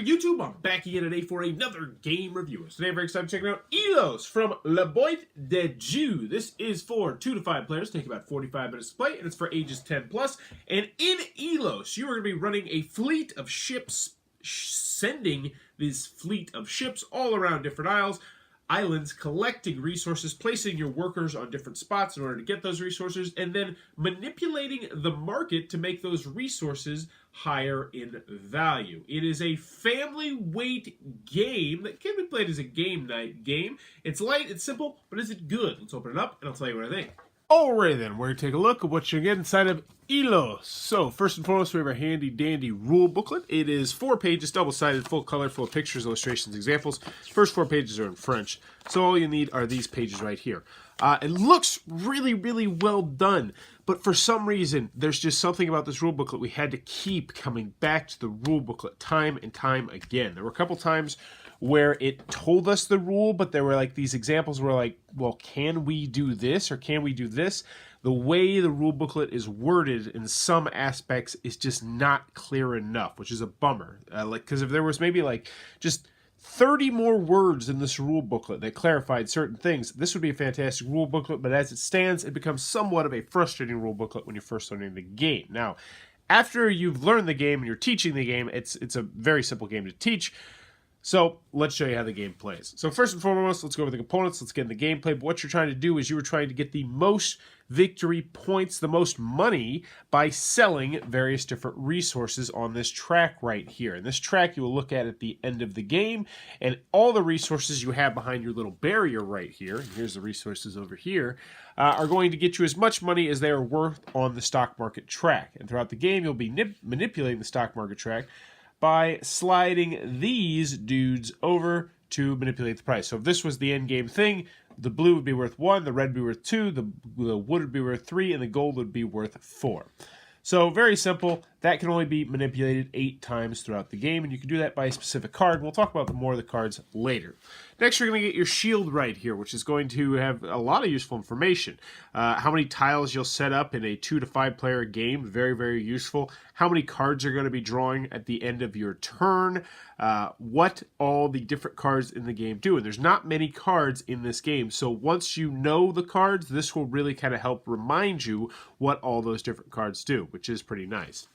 YouTube? I'm back again today for another game review. Today I'm very excited checking out Ilos from Le Boîte de Jeu. This is for 2 to 5 players, take about 45 minutes to play, and it's for ages 10 plus. And in Ilos, you are going to be running a fleet of ships, sending this fleet of ships all around different islands, collecting resources, placing your workers on different spots in order to get those resources, and then manipulating the market to make those resources higher in value. It is a family weight game that can be played as a game night game. It's light, it's simple, but is it good? Let's open it up and I'll tell you what I think. Alright then, we're going to take a look at what you get inside of Ilos. So, first and foremost, we have our handy dandy rule booklet. It is 4 pages, double-sided, full color, full of pictures, illustrations, examples. First 4 pages are in French, so all you need are these pages right here. It looks really, really well done, but for some reason, there's just something about this rule booklet we had to keep coming back to the rule booklet time and time again. There were a couple times where it told us the rule, but there were like these examples where like, well, can we do this or can we do this? The way the rule booklet is worded in some aspects is just not clear enough, which is a bummer. Because if there was maybe like just 30 more words in this rule booklet that clarified certain things, this would be a fantastic rule booklet, but as it stands, it becomes somewhat of a frustrating rule booklet when you're first learning the game. Now, after you've learned the game and you're teaching the game, it's a very simple game to teach. So let's show you how the game plays. So first and foremost, let's go over the components. Let's get in the gameplay. But what you're trying to do is you were trying to get the most victory points, the most money, by selling various different resources on this track right here. And this track you will look at the end of the game. And all the resources you have behind your little barrier right here, and here's the resources over here, are going to get you as much money as they are worth on the stock market track. And throughout the game, you'll be manipulating the stock market track by sliding these dudes over to manipulate the price. So if this was the end game thing, the blue would be worth 1, the red would be worth 2, the wood would be worth 3, and the gold would be worth 4. So very simple. That can only be manipulated 8 times throughout the game, and you can do that by a specific card. We'll talk about more of the cards later. Next, you're going to get your shield right here, which is going to have a lot of useful information. How many tiles you'll set up in a 2 to 5 player game, very, very useful. How many cards you're going to be drawing at the end of your turn. What all the different cards in the game do. And there's not many cards in this game, so once you know the cards, this will really kind of help remind you what all those different cards do, which is pretty nice.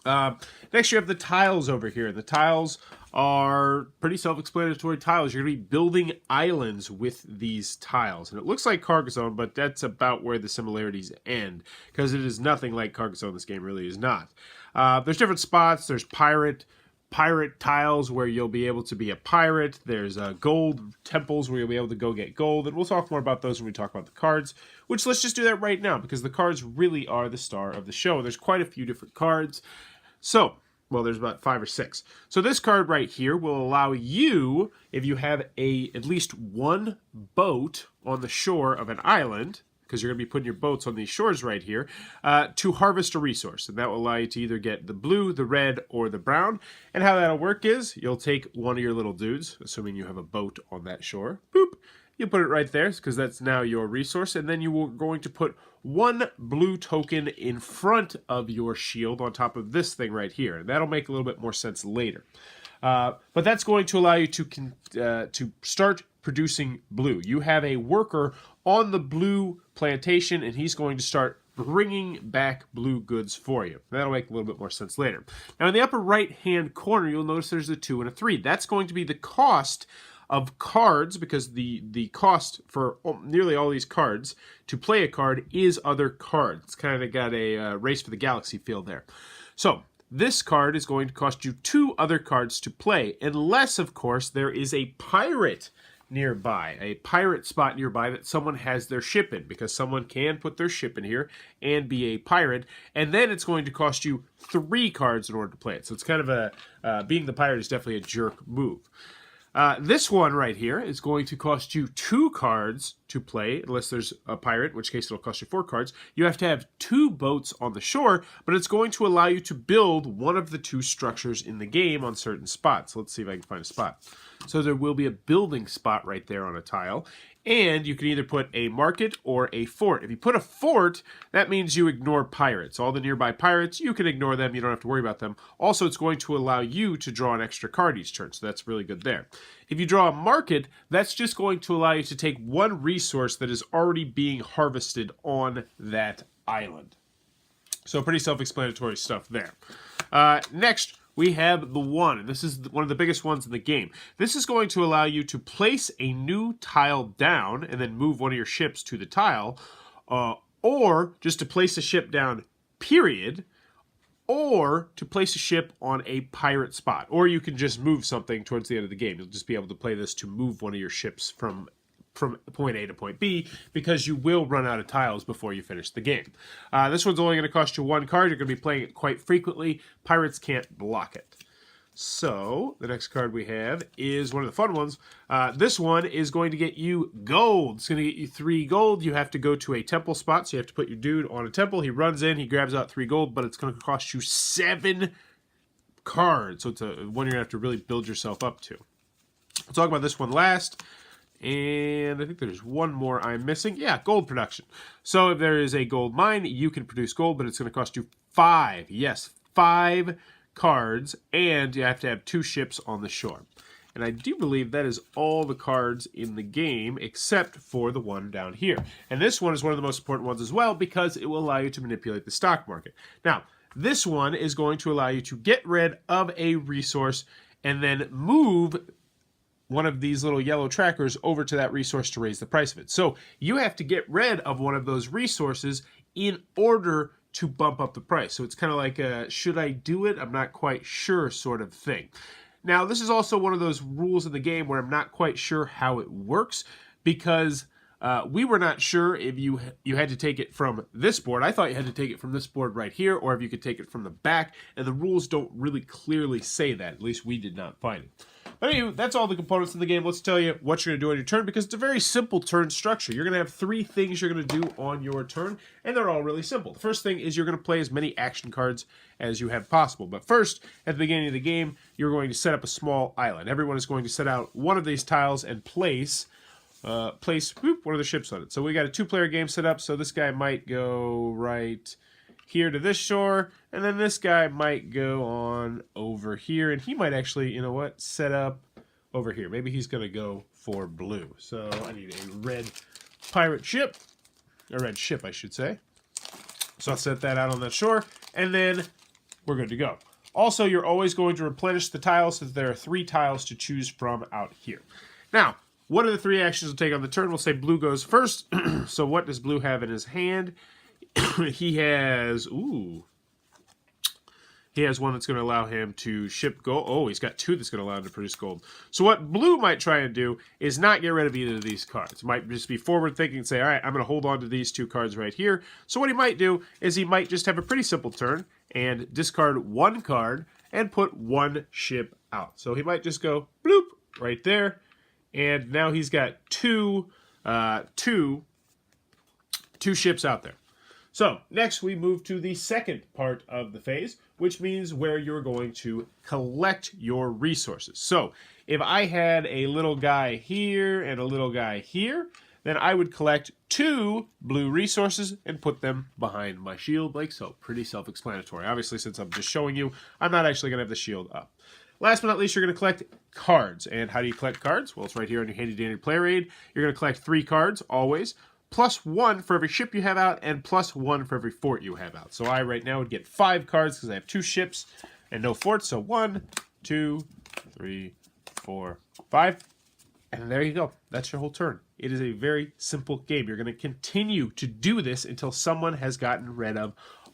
Next, you have the tiles over here. The tiles are pretty self-explanatory tiles. You're going to be building islands with these tiles. And it looks like Carcassonne, but that's about where the similarities end, because it is nothing like Carcassonne. This game really is not. There's different spots. There's pirate tiles where you'll be able to be a pirate. There's gold temples where you'll be able to go get gold. And we'll talk more about those when we talk about the cards, which let's just do that right now, because the cards really are the star of the show. There's quite a few different cards. So, well, there's about 5 or 6. So this card right here will allow you, if you have at least one boat on the shore of an island, because you're going to be putting your boats on these shores right here, to harvest a resource. And that will allow you to either get the blue, the red, or the brown. And how that'll work is, you'll take one of your little dudes, assuming you have a boat on that shore, boop, you put it right there, because that's now your resource, and then you are going to put 1 blue token in front of your shield on top of this thing right here. And that'll make a little bit more sense later. But that's going to allow you to start producing blue. You have a worker on the blue plantation, and he's going to start bringing back blue goods for you. That'll make a little bit more sense later. Now, in the upper right-hand corner, you'll notice there's a 2 and a 3. That's going to be the cost of cards, because the cost for nearly all these cards to play a card is other cards. It's kind of got a Race for the Galaxy feel there. So this card is going to cost you 2 other cards to play, unless, of course, there is a pirate nearby, a pirate spot nearby that someone has their ship in, because someone can put their ship in here and be a pirate, and then it's going to cost you 3 cards in order to play it. So it's kind of a, being the pirate is definitely a jerk move. This one right here is going to cost you 2 cards to play, unless there's a pirate, in which case it'll cost you 4 cards. You have to have 2 boats on the shore, but it's going to allow you to build one of the 2 structures in the game on certain spots. Let's see if I can find a spot. So there will be a building spot right there on a tile. And you can either put a market or a fort. If you put a fort, that means you ignore pirates. All the nearby pirates, you can ignore them. You don't have to worry about them. Also, it's going to allow you to draw an extra card each turn, so that's really good there. If you draw a market, that's just going to allow you to take one resource that is already being harvested on that island. So pretty self-explanatory stuff there. Next, we have the 1, and this is one of the biggest ones in the game. This is going to allow you to place a new tile down and then move one of your ships to the tile, or just to place a ship down, period, or to place a ship on a pirate spot. Or you can just move something towards the end of the game. You'll just be able to play this to move one of your ships from point A to point B, because you will run out of tiles before you finish the game. This one's only going to cost you 1 card. You're going to be playing it quite frequently. Pirates can't block it. So, the next card we have is one of the fun ones. This one is going to get you gold. It's going to get you 3 gold. You have to go to a temple spot, so you have to put your dude on a temple. He runs in, he grabs out 3 gold, but it's going to cost you 7 cards. So it's one you're going to have to really build yourself up to. We'll talk about this one last. And I think there's one more I'm missing. Yeah, gold production. So if there is a gold mine, you can produce gold, but it's going to cost you 5. Yes, 5 cards, and you have to have 2 ships on the shore. And I do believe that is all the cards in the game, except for the one down here. And this one is one of the most important ones as well, because it will allow you to manipulate the stock market. Now, this one is going to allow you to get rid of a resource and then move one of these little yellow trackers over to that resource to raise the price of it. So you have to get rid of one of those resources in order to bump up the price. So it's kind of like a, should I do it? I'm not quite sure sort of thing. Now, this is also one of those rules in the game where I'm not quite sure how it works, because we were not sure if you had to take it from this board. I thought you had to take it from this board right here, or if you could take it from the back, and the rules don't really clearly say that. At least we did not find it. But anyway, that's all the components in the game. Let's tell you what you're going to do on your turn, because it's a very simple turn structure. You're going to have 3 things you're going to do on your turn, and they're all really simple. The first thing is you're going to play as many action cards as you have possible. But first, at the beginning of the game, you're going to set up a small island. Everyone is going to set out one of these tiles and place one of the ships on it. So we got a 2-player game set up, so this guy might go right here to this shore, and then this guy might go on over here, and he might actually, you know what, set up over here. Maybe he's going to go for blue. So I need a red pirate ship, a red ship, I should say. So I'll set that out on that shore, and then we're good to go. Also, you're always going to replenish the tiles, since there are 3 tiles to choose from out here. Now, what are the 3 actions we'll take on the turn? We'll say blue goes first. So what does blue have in his hand? He has one that's going to allow him to ship gold. Oh, he's got 2 that's going to allow him to produce gold. So what blue might try and do is not get rid of either of these cards. Might just be forward thinking and say, all right, I'm going to hold on to these 2 cards right here. So what he might do is he might just have a pretty simple turn and discard 1 card and put 1 ship out. So he might just go bloop right there. And now he's got two ships out there. So, next we move to the second part of the phase, which means where you're going to collect your resources. So, if I had a little guy here and a little guy here, then I would collect 2 blue resources and put them behind my shield like so. Pretty self-explanatory. Obviously, since I'm just showing you, I'm not actually going to have the shield up. Last but not least, you're going to collect cards. And how do you collect cards? Well, it's right here on your handy-dandy player aid. You're going to collect 3 cards, always. +1 for every ship you have out, and +1 for every fort you have out. So I right now would get 5 cards because I have 2 ships and no forts. So 1, 2, 3, 4, 5. And there you go. That's your whole turn. It is a very simple game. You're going to continue to do this until someone has gotten rid of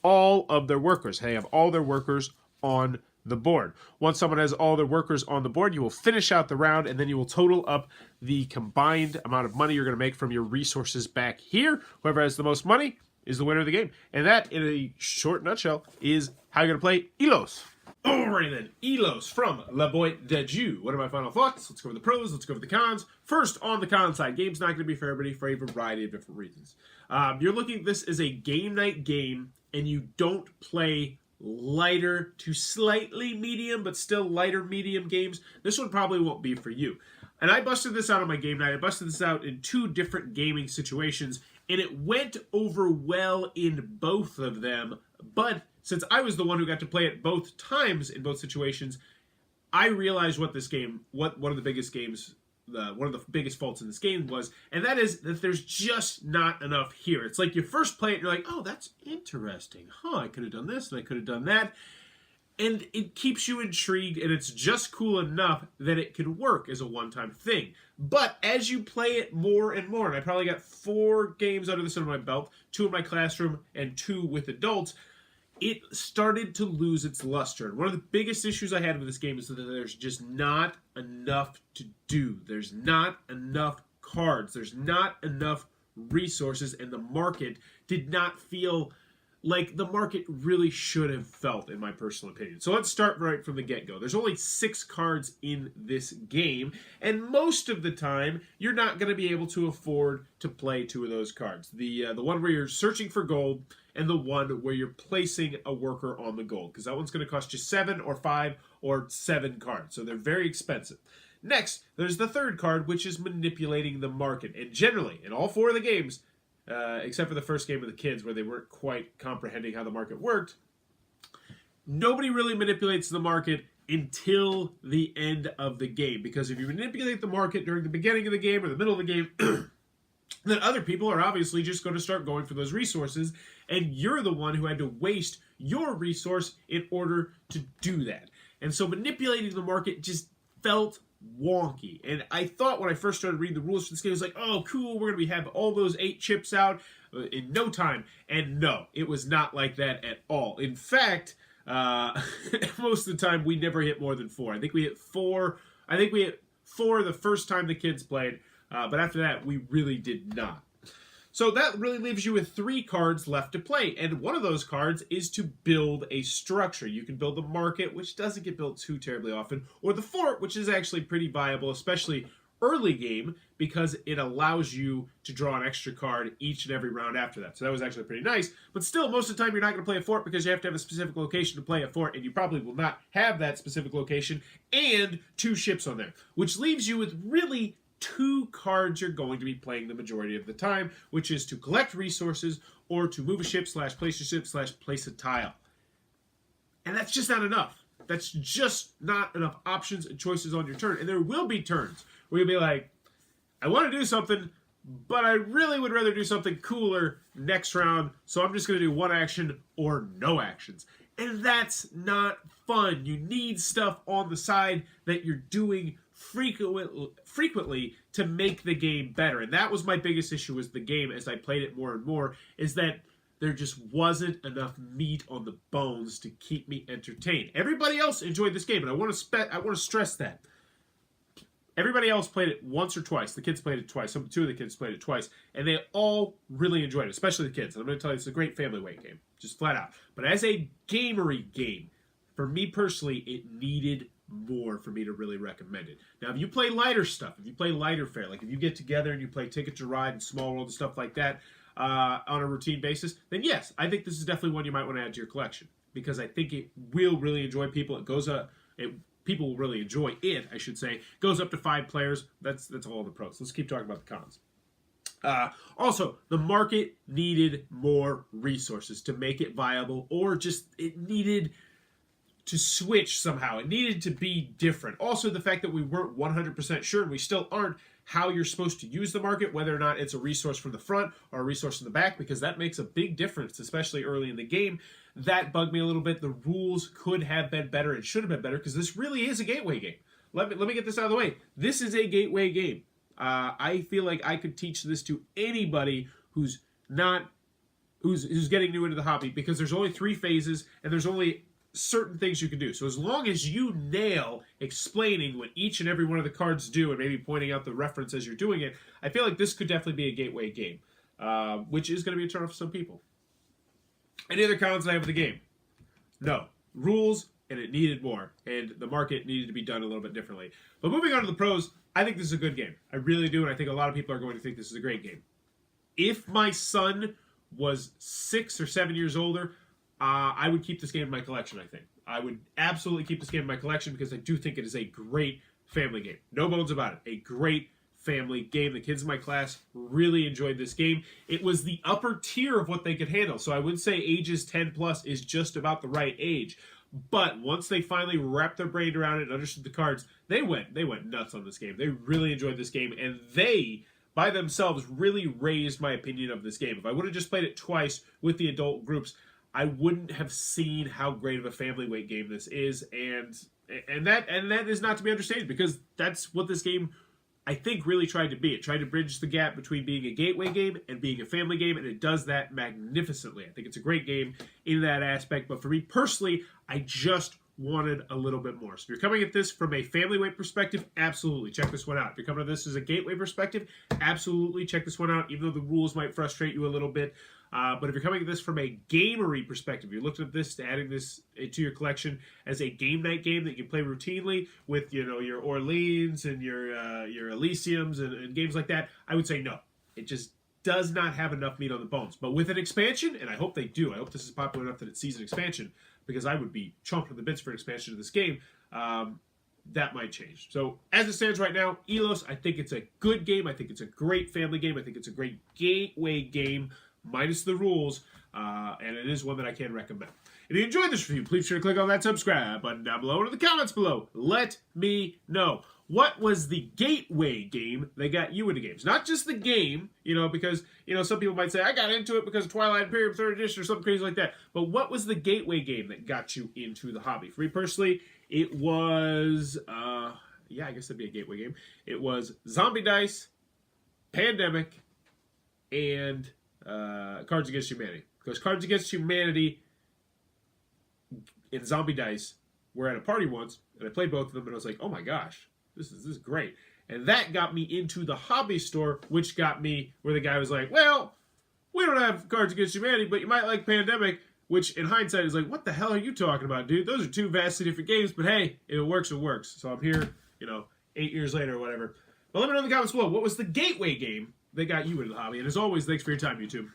all of their workers. They have all their workers on the board. Once someone has all their workers on the board, you will finish out the round, and then you will total up the combined amount of money you're going to make from your resources back here. Whoever has the most money is the winner of the game. And that, in a short nutshell, is how you're going to play Ilos. Alrighty then, Ilos from La Boîte de Jeu. What are my final thoughts? Let's go over the pros, let's go over the cons. First, on the con side, game's not going to be for everybody for a variety of different reasons. You're looking, this is a game night game, and you don't play lighter to slightly medium, but still lighter medium games, this one probably won't be for you. And I busted this out on my game night. I busted this out in 2 different gaming situations, and it went over well in both of them. But since I was the one who got to play it both times in both situations, I realized what this game, what one of the biggest games, one of the biggest faults in this game was, and that is that there's just not enough here. It's like you first play it and you're like, oh, that's interesting. Huh, I could have done this and I could have done that. And it keeps you intrigued, and it's just cool enough that it can work as a one-time thing. But as you play it more and more, and I probably got 4 games under this under my belt, 2 in my classroom and 2 with adults, it started to lose its luster. And one of the biggest issues I had with this game is that there's just not enough to do. There's not enough cards. There's not enough resources, and the market did not feel like the market really should have felt, in my personal opinion. So let's start right from the get-go. There's only 6 cards in this game, and most of the time, you're not going to be able to afford to play 2 of those cards. The one where you're searching for gold, and the one where you're placing a worker on the gold, because that one's going to cost you 7 or 5 or 7 cards, so they're very expensive. Next, there's the 3rd card, which is manipulating the market, and generally, in all 4 of the games, except for the first game with the kids where they weren't quite comprehending how the market worked, nobody really manipulates the market until the end of the game. Because if you manipulate the market during the beginning of the game or the middle of the game, then other people are obviously just going to start going for those resources, and you're the one who had to waste your resource in order to do that. And so manipulating the market just felt wonky. And I thought when I first started reading the rules for this game, I was like, oh, cool, we're going to have all those 8 chips out in no time. And no, it was not like that at all. In fact, most of the time, we never hit more than 4. I think we hit 4. I think we hit 4 the first time the kids played. But after that, we really did not. So that really leaves you with 3 cards left to play, and one of those cards is to build a structure. You can build the market, which doesn't get built too terribly often, or the fort, which is actually pretty viable, especially early game, because it allows you to draw an extra card each and every round after that. So that was actually pretty nice, but still, most of the time you're not going to play a fort because you have to have a specific location to play a fort, and you probably will not have that specific location and 2 ships on there, which leaves you with really 2 cards you're going to be playing the majority of the time, which is to collect resources or to move a ship / place a ship / place a tile. And that's just not enough. That's just not enough options and choices on your turn. And there will be turns where you'll be like, I want to do something, but I really would rather do something cooler next round, so I'm just going to do 1 action or no actions. And that's not fun. You need stuff on the side that you're doing frequently to make the game better. And that was my biggest issue with the game as I played it more and more, is that there just wasn't enough meat on the bones to keep me entertained. Everybody else enjoyed this game, and I want to stress that. Everybody else played it once or twice. The kids played it twice. 2 of the kids played it twice, and they all really enjoyed it, especially the kids. And I'm going to tell you, it's a great family weight game, just flat out. But as a gamery game, for me personally, it needed more for me to really recommend it. Now, if you play lighter stuff, if you play lighter fare, like if you get together and you play Ticket to Ride and Small World and stuff like that on a routine basis, then yes, I think this is definitely one you might want to add to your collection, because I think it will really enjoy people. It goes up. People will really enjoy it, I should say. It goes up to 5 players. That's all the pros. Let's keep talking about the cons. Also, the market needed more resources to make it viable, or just it needed to switch somehow. It needed to be different. Also, the fact that we weren't 100% sure, and we still aren't, how you're supposed to use the market, whether or not it's a resource from the front or a resource from the back, because that makes a big difference, especially early in the game. That bugged me a little bit. The rules could have been better and should have been better, because this really is a gateway game. Let me get this out of the way. This is a gateway game. I feel like I could teach this to anybody who's getting new into the hobby, because there's only 3 phases, and there's only certain things you can do. So as long as you nail explaining what each and every one of the cards do, and maybe pointing out the reference as you're doing it, I feel like this could definitely be a gateway game, which is going to be a turn off for some people. Any other cons I have of the game? No. Rules, and it needed more, and the market needed to be done a little bit differently. But moving on to the pros, I think this is a good game. I really do, and I think a lot of people are going to think this is a great game. If my son was 6 or 7 years older, I would keep this game in my collection, I think. I would absolutely keep this game in my collection because I do think it is a great family game. No bones about it. A great family game. The kids in my class really enjoyed this game. It was the upper tier of what they could handle. So I would say ages 10 plus is just about the right age. But once they finally wrapped their brain around it and understood the cards, they went nuts on this game. They really enjoyed this game, and they, by themselves, really raised my opinion of this game. If I would have just played it twice with the adult groups, I wouldn't have seen how great of a family weight game this is, and that is not to be understated, because that's what this game, I think, really tried to be. It tried to bridge the gap between being a gateway game and being a family game, and it does that magnificently. I think it's a great game in that aspect, but for me personally, I just wanted a little bit more. So if you're coming at this from a family weight perspective, absolutely check this one out. If you're coming at this as a gateway perspective, absolutely check this one out, even though the rules might frustrate you a little bit. But if you're coming at this from a gamery perspective, you're looking at this, adding this to your collection as a game night game that you can play routinely with, your Orleans and your Elysiums and games like that, I would say no. It just does not have enough meat on the bones. But with an expansion, and I hope they do, I hope this is popular enough that it sees an expansion, because I would be chomping at the bits for an expansion of this game, that might change. So as it stands right now, Ilos, I think it's a good game. I think it's a great family game. I think it's a great gateway game, minus the rules, and it is one that I can recommend. If you enjoyed this review, please be sure to click on that subscribe button down below, and in the comments below, let me know. What was the gateway game that got you into games? Not just the game, because, some people might say, I got into it because of Twilight Imperium 3rd Edition or something crazy like that. But what was the gateway game that got you into the hobby? For me personally, it was, I guess that'd be a gateway game. It was Zombie Dice, Pandemic, and Cards Against Humanity. Because Cards Against Humanity and Zombie Dice were at a party once, and I played both of them, and I was like, oh my gosh, this is great. And that got me into the hobby store, which got me where the guy was like, well, we don't have Cards Against Humanity, but you might like Pandemic, which in hindsight is like, what the hell are you talking about, dude? Those are two vastly different games, but hey, if it works, it works. So I'm here, 8 years later or whatever. But let me know in the comments below, what was the gateway game that got you into the hobby? And as always, thanks for your time, YouTube.